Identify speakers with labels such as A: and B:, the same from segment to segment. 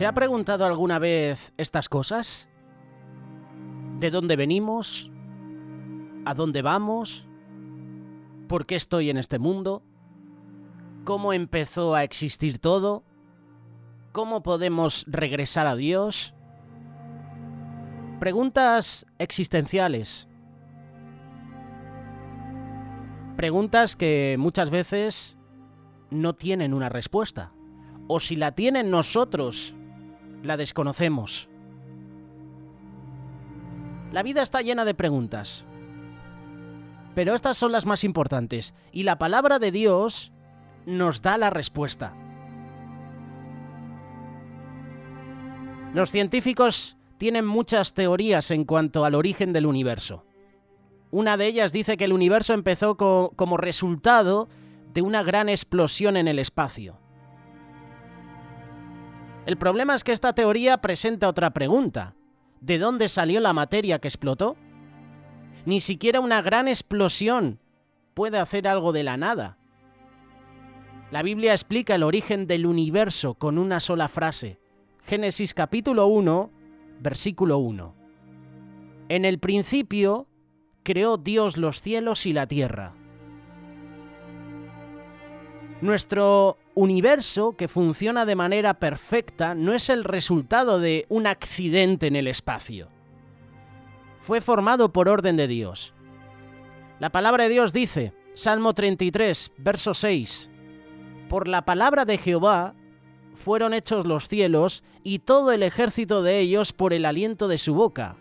A: ¿Se ha preguntado alguna vez estas cosas? ¿De dónde venimos? ¿A dónde vamos? ¿Por qué estoy en este mundo? ¿Cómo empezó a existir todo? ¿Cómo podemos regresar a Dios? Preguntas existenciales. Preguntas que muchas veces no tienen una respuesta. O si la tienen nosotros, la desconocemos. La vida está llena de preguntas. Pero estas son las más importantes. Y la palabra de Dios nos da la respuesta. Los científicos tienen muchas teorías en cuanto al origen del universo. Una de ellas dice que el universo empezó como resultado de una gran explosión en el espacio. El problema es que esta teoría presenta otra pregunta. ¿De dónde salió la materia que explotó? Ni siquiera una gran explosión puede hacer algo de la nada. La Biblia explica el origen del universo con una sola frase. Génesis capítulo 1, versículo 1. En el principio creó Dios los cielos y la tierra. Nuestro universo, que funciona de manera perfecta, no es el resultado de un accidente en el espacio. Fue formado por orden de Dios. La palabra de Dios dice, Salmo 33, verso 6, por la palabra de Jehová fueron hechos los cielos y todo el ejército de ellos por el aliento de su boca.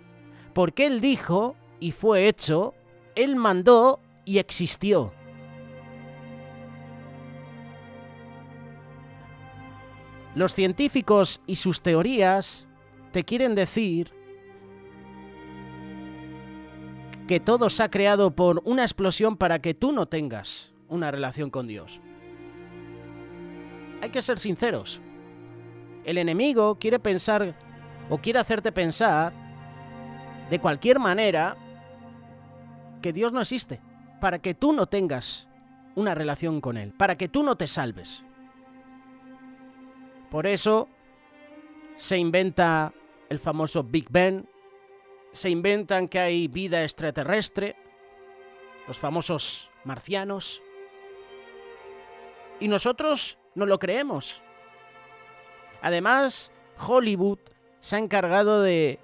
A: Porque Él dijo y fue hecho, Él mandó y existió. Los científicos y sus teorías te quieren decir que todo se ha creado por una explosión para que tú no tengas una relación con Dios. Hay que ser sinceros. El enemigo quiere pensar o quiere hacerte pensar de cualquier manera que Dios no existe, para que tú no tengas una relación con Él, para que tú no te salves. Por eso se inventa el famoso Big Bang, se inventan que hay vida extraterrestre, los famosos marcianos, y nosotros no lo creemos. Además, Hollywood se ha encargado de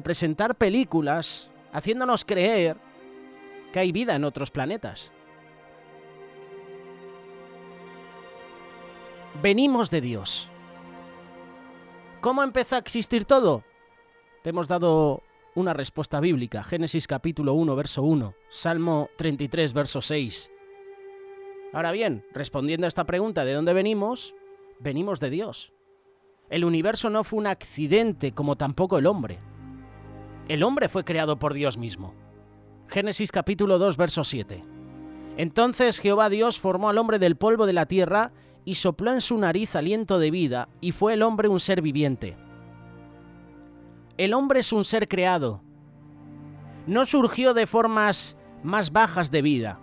A: presentar películas haciéndonos creer que hay vida en otros planetas. Venimos de Dios. ¿Cómo empezó a existir todo? Te hemos dado una respuesta bíblica. Génesis capítulo 1, verso 1. Salmo 33, verso 6. Ahora bien, respondiendo a esta pregunta, ¿de dónde venimos? Venimos de Dios. El universo no fue un accidente, como tampoco el hombre. El hombre fue creado por Dios mismo. Génesis capítulo 2, verso 7. Entonces Jehová Dios formó al hombre del polvo de la tierra y sopló en su nariz aliento de vida, y fue el hombre un ser viviente. El hombre es un ser creado. No surgió de formas más bajas de vida.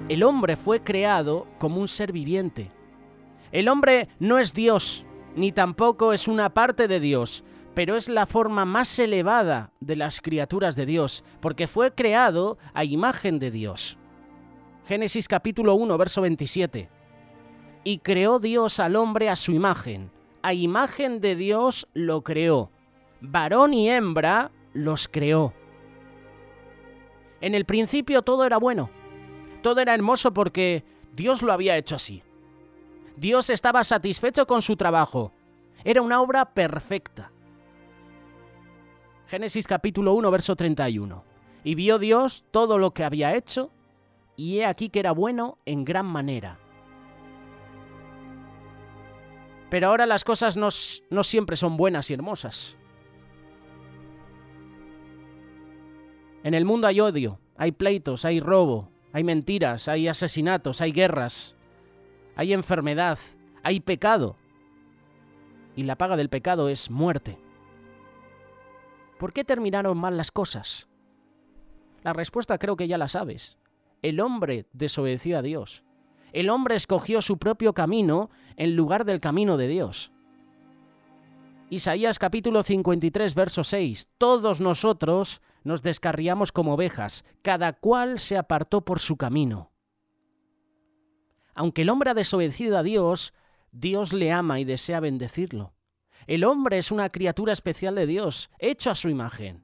A: El hombre fue creado como un ser viviente. El hombre no es Dios, ni tampoco es una parte de Dios, pero es la forma más elevada de las criaturas de Dios, porque fue creado a imagen de Dios. Génesis capítulo 1, verso 27. Y creó Dios al hombre a su imagen. A imagen de Dios lo creó. Varón y hembra los creó. En el principio todo era bueno. Todo era hermoso porque Dios lo había hecho así. Dios estaba satisfecho con su trabajo. Era una obra perfecta. Génesis capítulo 1, verso 31. Y vio Dios todo lo que había hecho, y he aquí que era bueno en gran manera. Pero ahora las cosas no siempre son buenas y hermosas. En el mundo hay odio, hay pleitos, hay robo, hay mentiras, hay asesinatos, hay guerras, hay enfermedad, hay pecado. Y la paga del pecado es muerte. ¿Por qué terminaron mal las cosas? La respuesta creo que ya la sabes. El hombre desobedeció a Dios. El hombre escogió su propio camino en lugar del camino de Dios. Isaías capítulo 53, verso 6. Todos nosotros nos descarriamos como ovejas, cada cual se apartó por su camino. Aunque el hombre ha desobedecido a Dios, Dios le ama y desea bendecirlo. El hombre es una criatura especial de Dios, hecho a su imagen.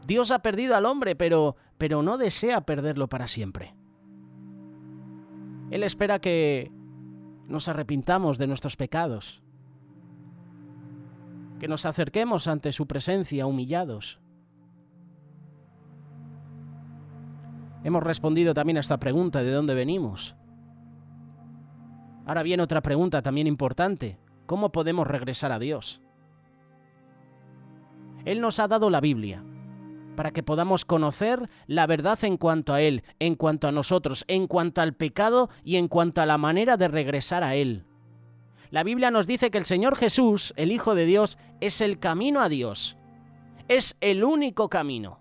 A: Dios ha perdido al hombre, pero no desea perderlo para siempre. Él espera que nos arrepintamos de nuestros pecados, que nos acerquemos ante su presencia humillados. Hemos respondido también a esta pregunta, ¿de dónde venimos? Ahora viene otra pregunta también importante. ¿Cómo podemos regresar a Dios? Él nos ha dado la Biblia para que podamos conocer la verdad en cuanto a Él, en cuanto a nosotros, en cuanto al pecado y en cuanto a la manera de regresar a Él. La Biblia nos dice que el Señor Jesús, el Hijo de Dios, es el camino a Dios. Es el único camino.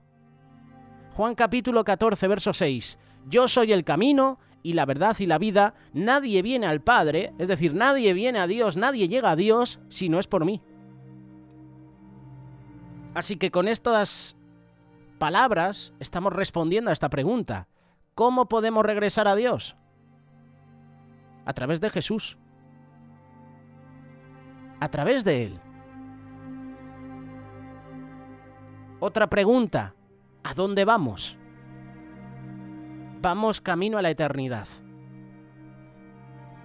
A: Juan capítulo 14, verso 6. Yo soy el camino y la verdad y la vida. Nadie viene al Padre, es decir, nadie viene a Dios, nadie llega a Dios si no es por mí. Así que con estas palabras estamos respondiendo a esta pregunta. ¿Cómo podemos regresar a Dios? A través de Jesús. A través de Él. Otra pregunta. ¿A dónde vamos? Vamos camino a la eternidad.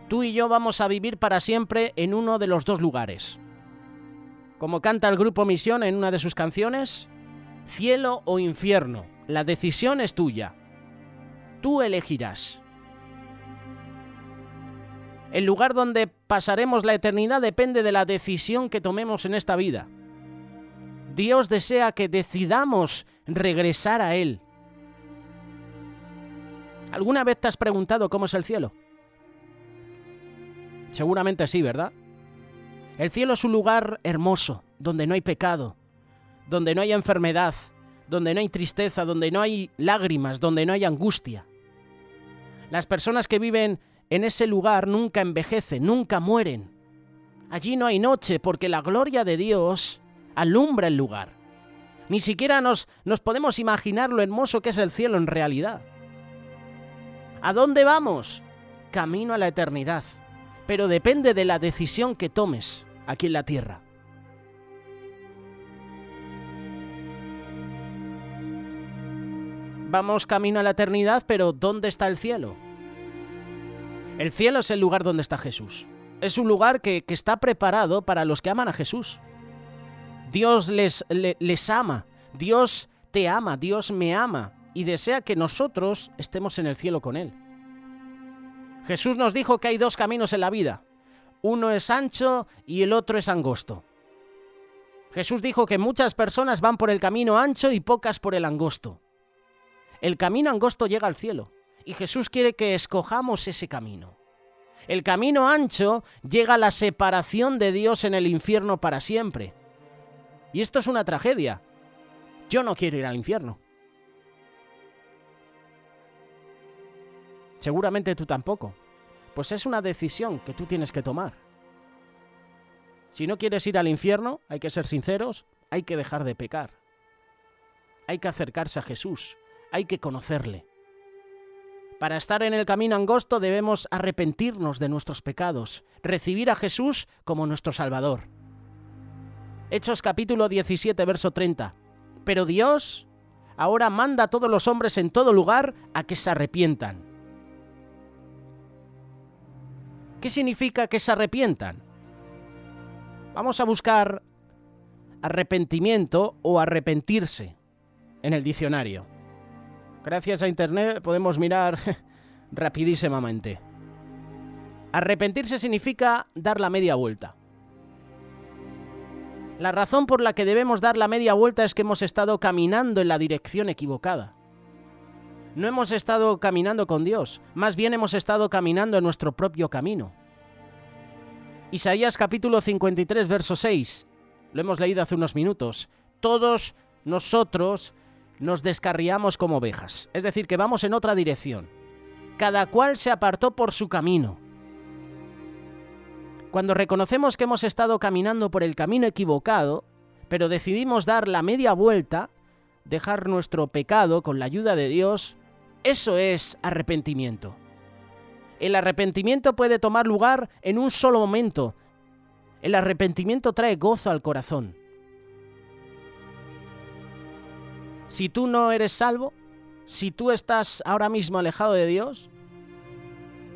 A: Tú y yo vamos a vivir para siempre en uno de los dos lugares. Como canta el grupo Misión en una de sus canciones, cielo o infierno, la decisión es tuya. Tú elegirás. El lugar donde pasaremos la eternidad depende de la decisión que tomemos en esta vida. Dios desea que decidamos regresar a Él. ¿Alguna vez te has preguntado cómo es el cielo? Seguramente sí, ¿verdad? El cielo es un lugar hermoso, donde no hay pecado, donde no hay enfermedad, donde no hay tristeza, donde no hay lágrimas, donde no hay angustia. Las personas que viven en ese lugar nunca envejecen, nunca mueren. Allí no hay noche porque la gloria de Dios alumbra el lugar. Ni siquiera nos podemos imaginar lo hermoso que es el cielo en realidad. ¿A dónde vamos? Camino a la eternidad. Pero depende de la decisión que tomes aquí en la tierra. Vamos camino a la eternidad, pero ¿dónde está el cielo? El cielo es el lugar donde está Jesús. Es un lugar que está preparado para los que aman a Jesús. Dios les ama, Dios te ama, Dios me ama y desea que nosotros estemos en el cielo con Él. Jesús nos dijo que hay dos caminos en la vida. Uno es ancho y el otro es angosto. Jesús dijo que muchas personas van por el camino ancho y pocas por el angosto. El camino angosto llega al cielo y Jesús quiere que escojamos ese camino. El camino ancho llega a la separación de Dios en el infierno para siempre. Y esto es una tragedia. Yo no quiero ir al infierno. Seguramente tú tampoco. Pues es una decisión que tú tienes que tomar. Si no quieres ir al infierno, hay que ser sinceros, hay que dejar de pecar. Hay que acercarse a Jesús, hay que conocerle. Para estar en el camino angosto debemos arrepentirnos de nuestros pecados, recibir a Jesús como nuestro Salvador. Hechos capítulo 17, verso 30. Pero Dios ahora manda a todos los hombres en todo lugar a que se arrepientan. ¿Qué significa que se arrepientan? Vamos a buscar arrepentimiento o arrepentirse en el diccionario. Gracias a Internet podemos mirar rapidísimamente. Arrepentirse significa dar la media vuelta. La razón por la que debemos dar la media vuelta es que hemos estado caminando en la dirección equivocada. No hemos estado caminando con Dios, más bien hemos estado caminando en nuestro propio camino. Isaías capítulo 53, verso 6, lo hemos leído hace unos minutos. Todos nosotros nos descarriamos como ovejas, es decir, que vamos en otra dirección. Cada cual se apartó por su camino. Cuando reconocemos que hemos estado caminando por el camino equivocado, pero decidimos dar la media vuelta, dejar nuestro pecado con la ayuda de Dios, eso es arrepentimiento. El arrepentimiento puede tomar lugar en un solo momento. El arrepentimiento trae gozo al corazón. Si tú no eres salvo, si tú estás ahora mismo alejado de Dios,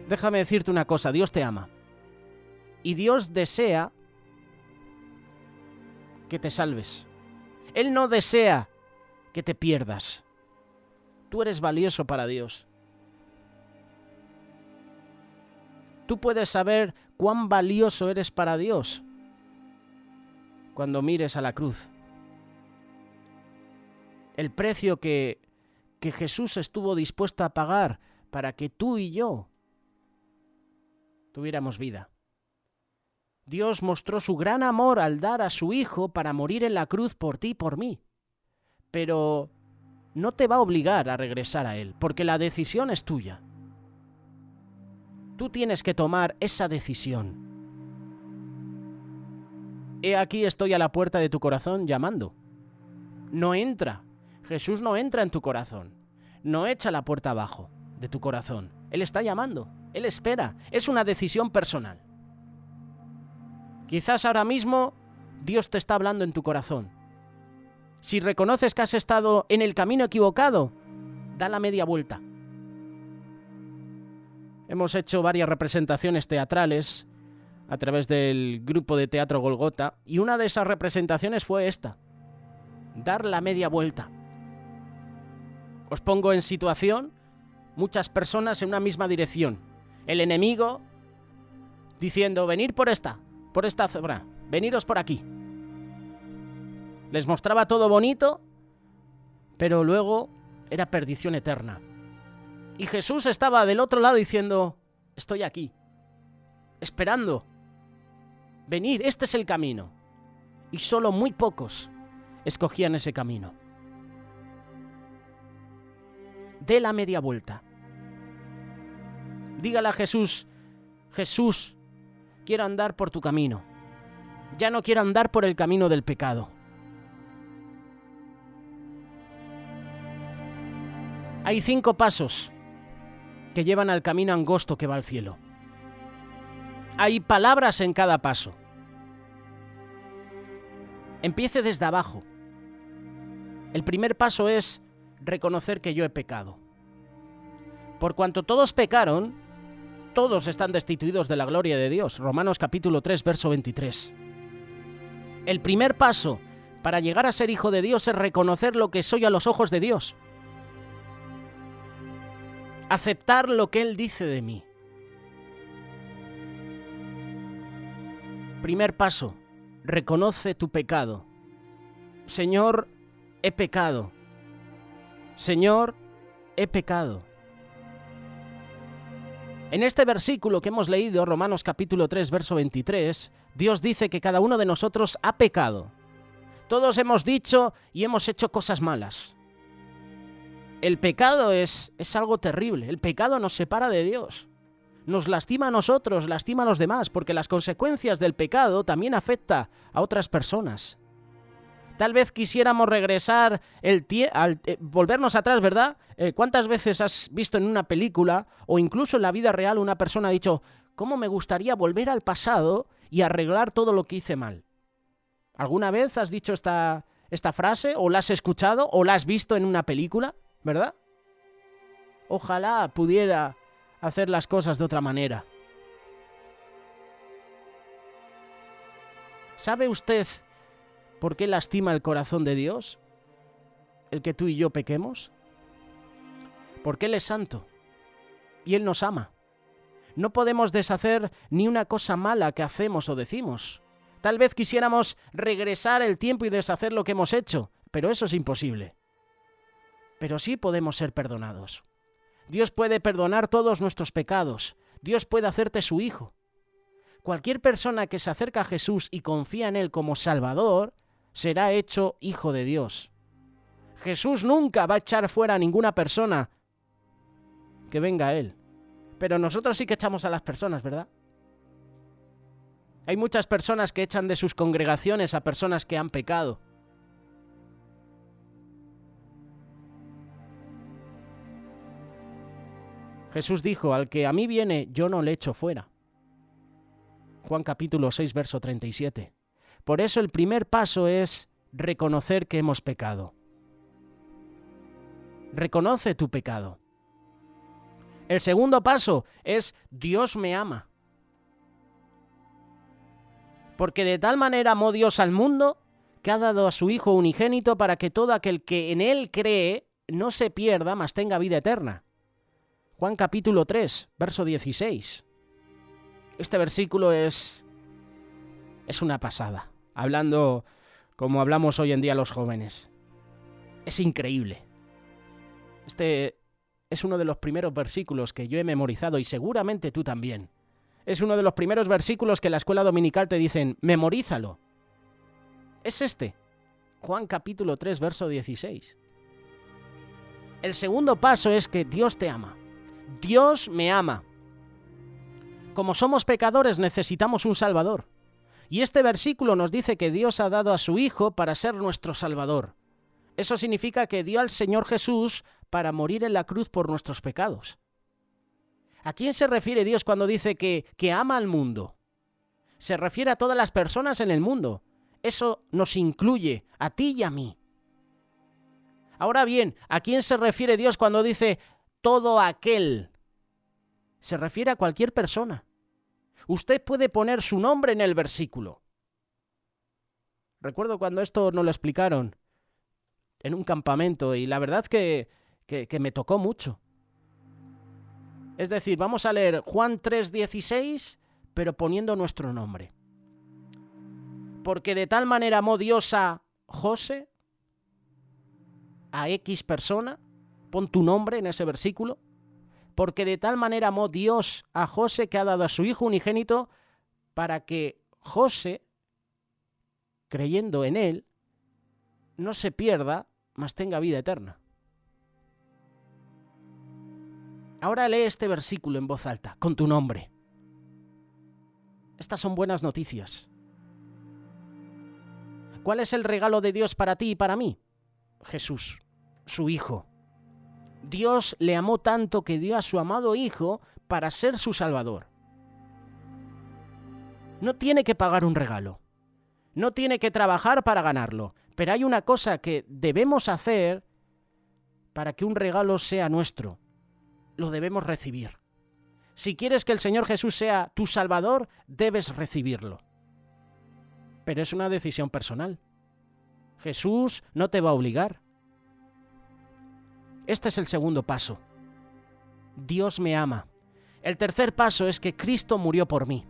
A: déjame decirte una cosa, Dios te ama. Y Dios desea que te salves. Él no desea que te pierdas. Tú eres valioso para Dios. Tú puedes saber cuán valioso eres para Dios cuando mires a la cruz. El precio que Jesús estuvo dispuesto a pagar para que tú y yo tuviéramos vida. Dios mostró su gran amor al dar a su Hijo para morir en la cruz por ti y por mí. Pero no te va a obligar a regresar a Él, porque la decisión es tuya. Tú tienes que tomar esa decisión. He aquí estoy a la puerta de tu corazón llamando. No entra. Jesús no entra en tu corazón. No echa la puerta abajo de tu corazón. Él está llamando. Él espera. Es una decisión personal. Quizás ahora mismo Dios te está hablando en tu corazón. Si reconoces que has estado en el camino equivocado, da la media vuelta. Hemos hecho varias representaciones teatrales a través del grupo de teatro Golgota y una de esas representaciones fue esta: dar la media vuelta. Os pongo en situación, muchas personas en una misma dirección. El enemigo diciendo, venid por esta zona, veniros por aquí. Les mostraba todo bonito, pero luego era perdición eterna. Y Jesús estaba del otro lado diciendo, estoy aquí, esperando. Venid, este es el camino. Y solo muy pocos escogían ese camino. Dé la media vuelta. Dígale a Jesús, Jesús, quiero andar por tu camino. Ya no quiero andar por el camino del pecado. Hay 5 pasos que llevan al camino angosto que va al cielo. Hay palabras en cada paso. Empiece desde abajo. El primer paso es reconocer que yo he pecado. Por cuanto todos pecaron, todos están destituidos de la gloria de Dios. Romanos capítulo 3, verso 23. El primer paso para llegar a ser hijo de Dios es reconocer lo que soy a los ojos de Dios. Aceptar lo que Él dice de mí. Primer paso, reconoce tu pecado. Señor, he pecado. Señor, he pecado. En este versículo que hemos leído, Romanos capítulo 3, verso 23, Dios dice que cada uno de nosotros ha pecado. Todos hemos dicho y hemos hecho cosas malas. El pecado es algo terrible. El pecado nos separa de Dios. Nos lastima a nosotros, lastima a los demás, porque las consecuencias del pecado también afectan a otras personas. Tal vez quisiéramos regresar, volvernos atrás, ¿verdad? ¿Cuántas veces has visto en una película o incluso en la vida real una persona ha dicho, ¿cómo me gustaría volver al pasado y arreglar todo lo que hice mal? ¿Alguna vez has dicho esta frase o la has escuchado o la has visto en una película? ¿Verdad? Ojalá pudiera hacer las cosas de otra manera. ¿Sabe usted por qué lastima el corazón de Dios el que tú y yo pequemos? Porque Él es santo y Él nos ama. No podemos deshacer ni una cosa mala que hacemos o decimos. Tal vez quisiéramos regresar el tiempo y deshacer lo que hemos hecho, pero eso es imposible. Pero sí podemos ser perdonados. Dios puede perdonar todos nuestros pecados. Dios puede hacerte su hijo. Cualquier persona que se acerca a Jesús y confía en Él como Salvador, será hecho hijo de Dios. Jesús nunca va a echar fuera a ninguna persona que venga a Él. Pero nosotros sí que echamos a las personas, ¿verdad? Hay muchas personas que echan de sus congregaciones a personas que han pecado. Jesús dijo, al que a mí viene, yo no le echo fuera. Juan capítulo 6, verso 37. Por eso el primer paso es reconocer que hemos pecado. Reconoce tu pecado. El segundo paso es Dios me ama. Porque de tal manera amó Dios al mundo que ha dado a su Hijo unigénito para que todo aquel que en Él cree no se pierda, mas tenga vida eterna. Juan capítulo 3, verso 16. Este versículo es una pasada, hablando como hablamos hoy en día los jóvenes. Es increíble. Este es uno de los primeros versículos que yo he memorizado y seguramente tú también. Es uno de los primeros versículos que en la escuela dominical te dicen, memorízalo. Es este, Juan capítulo 3, verso 16. El segundo paso es que Dios te ama. Dios me ama. Como somos pecadores necesitamos un Salvador. Y este versículo nos dice que Dios ha dado a su Hijo para ser nuestro Salvador. Eso significa que dio al Señor Jesús para morir en la cruz por nuestros pecados. ¿A quién se refiere Dios cuando dice que ama al mundo? Se refiere a todas las personas en el mundo. Eso nos incluye, a ti y a mí. Ahora bien, ¿a quién se refiere Dios cuando dice todo aquel? Se refiere a cualquier persona. Usted puede poner su nombre en el versículo. Recuerdo cuando esto nos lo explicaron en un campamento y la verdad que me tocó mucho. Es decir, vamos a leer Juan 3:16, pero poniendo nuestro nombre. Porque de tal manera amó Dios a José, a X persona, pon tu nombre en ese versículo. Porque de tal manera amó Dios a José que ha dado a su Hijo unigénito para que José, creyendo en él, no se pierda, mas tenga vida eterna. Ahora lee este versículo en voz alta, con tu nombre. Estas son buenas noticias. ¿Cuál es el regalo de Dios para ti y para mí? Jesús, su Hijo. Dios le amó tanto que dio a su amado Hijo para ser su Salvador. No tiene que pagar un regalo. No tiene que trabajar para ganarlo. Pero hay una cosa que debemos hacer para que un regalo sea nuestro. Lo debemos recibir. Si quieres que el Señor Jesús sea tu Salvador, debes recibirlo. Pero es una decisión personal. Jesús no te va a obligar. Este es el segundo paso. Dios me ama. El tercer paso es que Cristo murió por mí.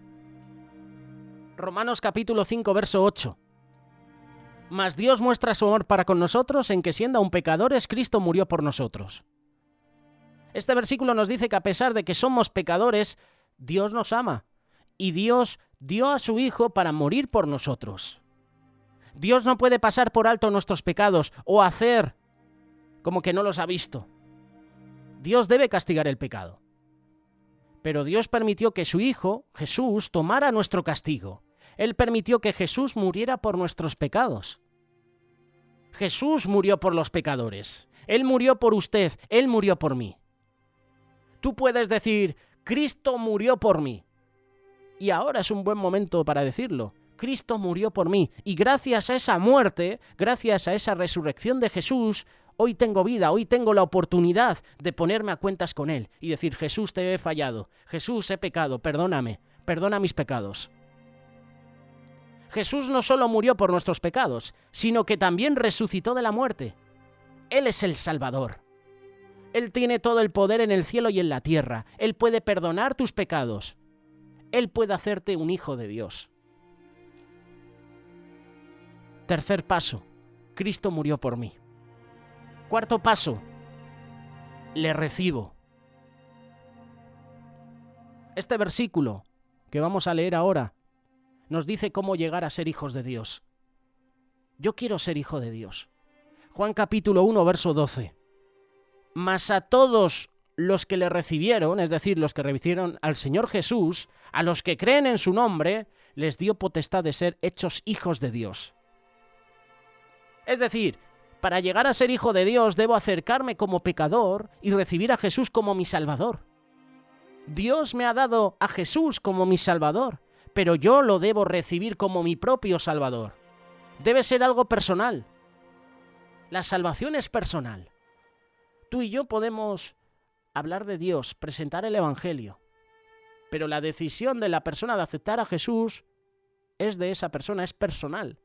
A: Romanos capítulo 5, verso 8. Mas Dios muestra su amor para con nosotros en que siendo aún pecadores, Cristo murió por nosotros. Este versículo nos dice que a pesar de que somos pecadores, Dios nos ama. Y Dios dio a su Hijo para morir por nosotros. Dios no puede pasar por alto nuestros pecados o hacer como que no los ha visto. Dios debe castigar el pecado. Pero Dios permitió que su Hijo, Jesús, tomara nuestro castigo. Él permitió que Jesús muriera por nuestros pecados. Jesús murió por los pecadores. Él murió por usted, Él murió por mí. Tú puedes decir, Cristo murió por mí. Y ahora es un buen momento para decirlo. Cristo murió por mí. Y gracias a esa muerte, gracias a esa resurrección de Jesús, hoy tengo vida, hoy tengo la oportunidad de ponerme a cuentas con Él y decir, Jesús, te he fallado. Jesús, he pecado, perdóname, perdona mis pecados. Jesús no solo murió por nuestros pecados, sino que también resucitó de la muerte. Él es el Salvador. Él tiene todo el poder en el cielo y en la tierra. Él puede perdonar tus pecados. Él puede hacerte un hijo de Dios. Tercer paso, Cristo murió por mí. Cuarto paso, le recibo. Este versículo que vamos a leer ahora nos dice cómo llegar a ser hijos de Dios. Yo quiero ser hijo de Dios. Juan capítulo 1, verso 12. Mas a todos los que le recibieron, es decir, los que recibieron al Señor Jesús, a los que creen en su nombre, les dio potestad de ser hechos hijos de Dios. Es decir, para llegar a ser hijo de Dios debo acercarme como pecador y recibir a Jesús como mi Salvador. Dios me ha dado a Jesús como mi Salvador, pero yo lo debo recibir como mi propio Salvador. Debe ser algo personal. La salvación es personal. Tú y yo podemos hablar de Dios, presentar el Evangelio, pero la decisión de la persona de aceptar a Jesús es de esa persona, es personal.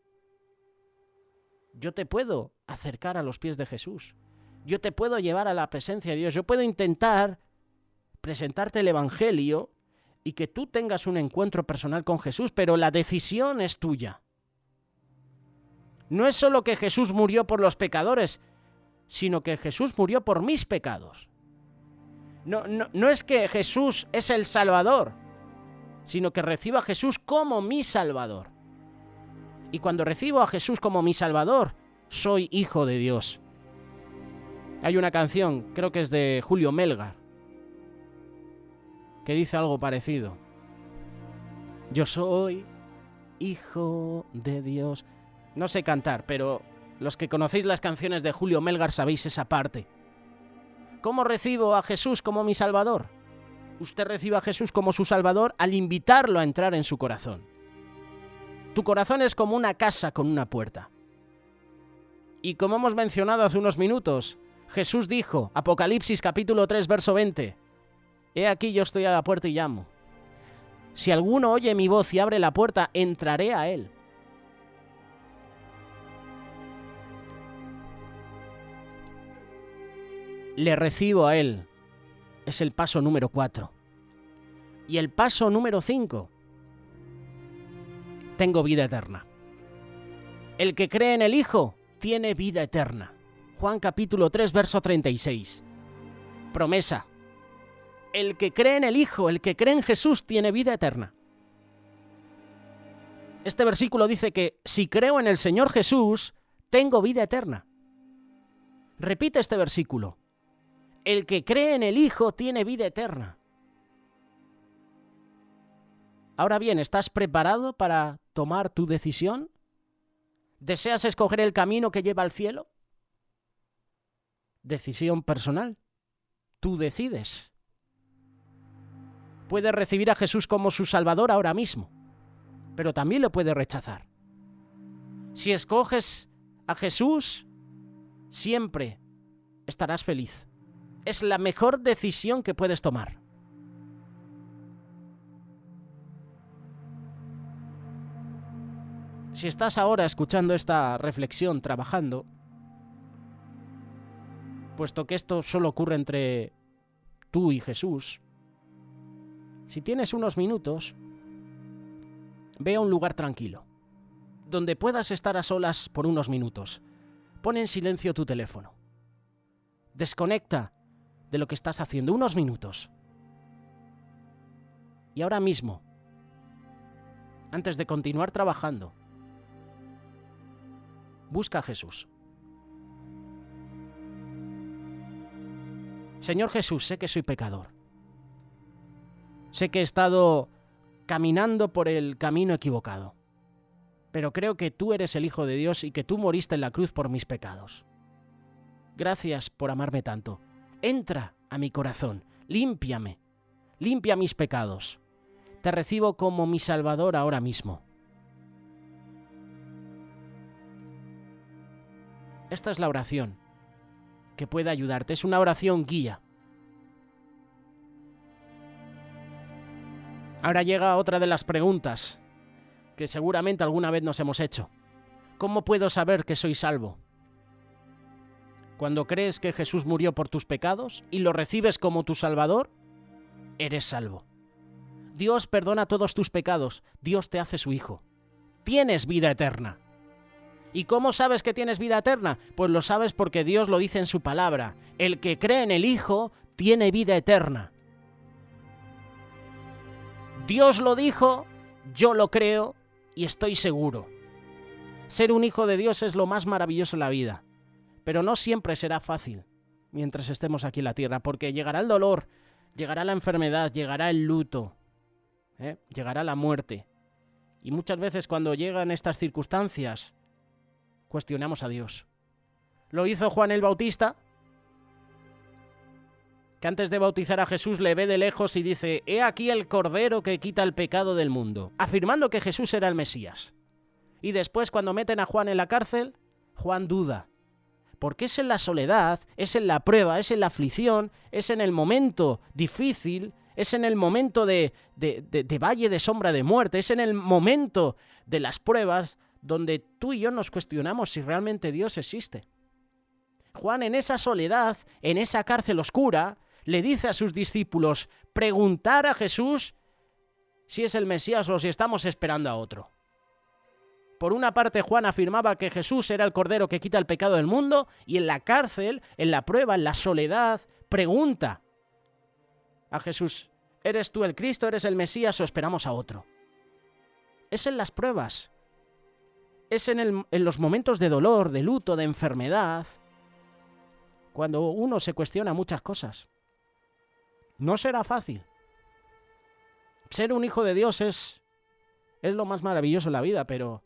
A: Yo te puedo acercar a los pies de Jesús. Yo te puedo llevar a la presencia de Dios. Yo puedo intentar presentarte el Evangelio y que tú tengas un encuentro personal con Jesús, pero la decisión es tuya. No es solo que Jesús murió por los pecadores, sino que Jesús murió por mis pecados. No es que Jesús es el Salvador, sino que recibo a Jesús como mi Salvador. Y cuando recibo a Jesús como mi Salvador, soy hijo de Dios. Hay una canción, creo que es de Julio Melgar, que dice algo parecido. Yo soy hijo de Dios. No sé cantar, pero los que conocéis las canciones de Julio Melgar sabéis esa parte. ¿Cómo recibo a Jesús como mi Salvador? Usted recibe a Jesús como su Salvador al invitarlo a entrar en su corazón. Tu corazón es como una casa con una puerta. Y como hemos mencionado hace unos minutos, Jesús dijo, Apocalipsis capítulo 3, verso 20, «He aquí yo estoy a la puerta y llamo. Si alguno oye mi voz y abre la puerta, entraré a él». Le recibo a él. Es el paso número 4. Y el paso número 5. Tengo vida eterna. El que cree en el Hijo tiene vida eterna. Juan capítulo 3, verso 36. Promesa. El que cree en el Hijo, el que cree en Jesús, tiene vida eterna. Este versículo dice que si creo en el Señor Jesús, tengo vida eterna. Repite este versículo. El que cree en el Hijo tiene vida eterna. Ahora bien, ¿estás preparado para tomar tu decisión? ¿Deseas escoger el camino que lleva al cielo? Decisión personal. Tú decides. Puedes recibir a Jesús como su Salvador ahora mismo, pero también lo puedes rechazar. Si escoges a Jesús, siempre estarás feliz. Es la mejor decisión que puedes tomar. Si estás ahora escuchando esta reflexión, trabajando, puesto que esto solo ocurre entre tú y Jesús, si tienes unos minutos, ve a un lugar tranquilo, donde puedas estar a solas por unos minutos. Pon en silencio tu teléfono. Desconecta de lo que estás haciendo unos minutos. Y ahora mismo, antes de continuar trabajando, busca a Jesús. Señor Jesús, sé que soy pecador. Sé que he estado caminando por el camino equivocado. Pero creo que tú eres el Hijo de Dios y que tú moriste en la cruz por mis pecados. Gracias por amarme tanto. Entra a mi corazón, límpiame, limpia mis pecados. Te recibo como mi Salvador ahora mismo. Esta es la oración que puede ayudarte. Es una oración guía. Ahora llega otra de las preguntas que seguramente alguna vez nos hemos hecho. ¿Cómo puedo saber que soy salvo? Cuando crees que Jesús murió por tus pecados y lo recibes como tu Salvador, eres salvo. Dios perdona todos tus pecados. Dios te hace su hijo. Tienes vida eterna. ¿Y cómo sabes que tienes vida eterna? Pues lo sabes porque Dios lo dice en su palabra. El que cree en el Hijo tiene vida eterna. Dios lo dijo, yo lo creo y estoy seguro. Ser un hijo de Dios es lo más maravilloso en la vida, pero no siempre será fácil. mientras estemos aquí en la tierra, porque llegará el dolor, llegará la enfermedad, llegará el luto, llegará la muerte. Y muchas veces cuando llegan estas circunstancias, cuestionamos a Dios. Lo hizo Juan el Bautista, que antes de bautizar a Jesús le ve de lejos y dice: «He aquí el Cordero que quita el pecado del mundo», afirmando que Jesús era el Mesías. Y después, cuando meten a Juan en la cárcel, Juan duda. Porque es en la soledad, es en la prueba, es en la aflicción, es en el momento difícil, es en el momento de valle de sombra de muerte, es en el momento de las pruebas donde tú y yo nos cuestionamos si realmente Dios existe. Juan, en esa soledad, en esa cárcel oscura, le dice a sus discípulos preguntar a Jesús si es el Mesías o si estamos esperando a otro. Por una parte, Juan afirmaba que Jesús era el Cordero que quita el pecado del mundo, y en la cárcel, en la prueba, en la soledad, pregunta a Jesús: ¿eres tú el Cristo, eres el Mesías o esperamos a otro? Es en las pruebas, es en los momentos de dolor, de luto, de enfermedad, cuando uno se cuestiona muchas cosas. No será fácil. Ser un hijo de Dios es lo más maravilloso en la vida, pero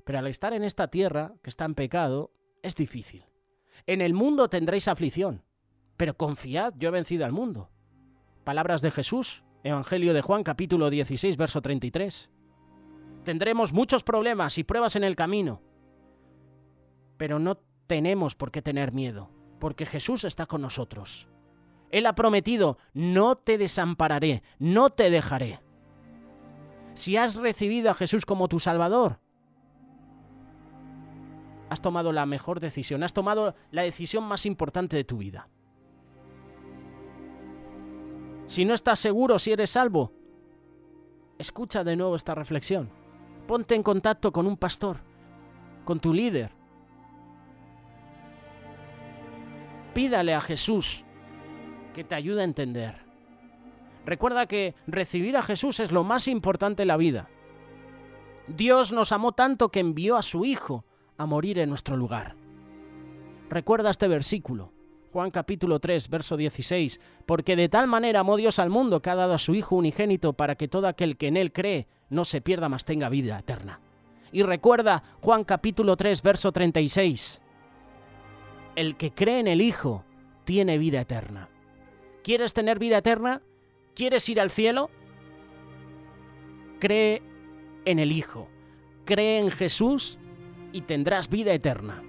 A: al estar en esta tierra, que está en pecado, es difícil. En el mundo tendréis aflicción, pero confiad, yo he vencido al mundo. Palabras de Jesús, Evangelio de Juan, capítulo 16, verso 33. Tendremos muchos problemas y pruebas en el camino, pero no tenemos por qué tener miedo, porque Jesús está con nosotros. Él ha prometido: no te desampararé, no te dejaré. Si has recibido a Jesús como tu Salvador, has tomado la mejor decisión, has tomado la decisión más importante de tu vida. Si no estás seguro si eres salvo, escucha de nuevo esta reflexión. Ponte en contacto con un pastor, con tu líder. Pídale a Jesús que te ayude a entender. Recuerda que recibir a Jesús es lo más importante en la vida. Dios nos amó tanto que envió a su Hijo a morir en nuestro lugar. Recuerda este versículo, Juan capítulo 3, verso 16, porque de tal manera amó Dios al mundo que ha dado a su Hijo unigénito para que todo aquel que en él cree no se pierda, mas tenga vida eterna. Y recuerda Juan capítulo 3, verso 36, el que cree en el Hijo tiene vida eterna. ¿Quieres tener vida eterna? ¿Quieres ir al cielo? Cree en el Hijo, cree en Jesús y tendrás vida eterna.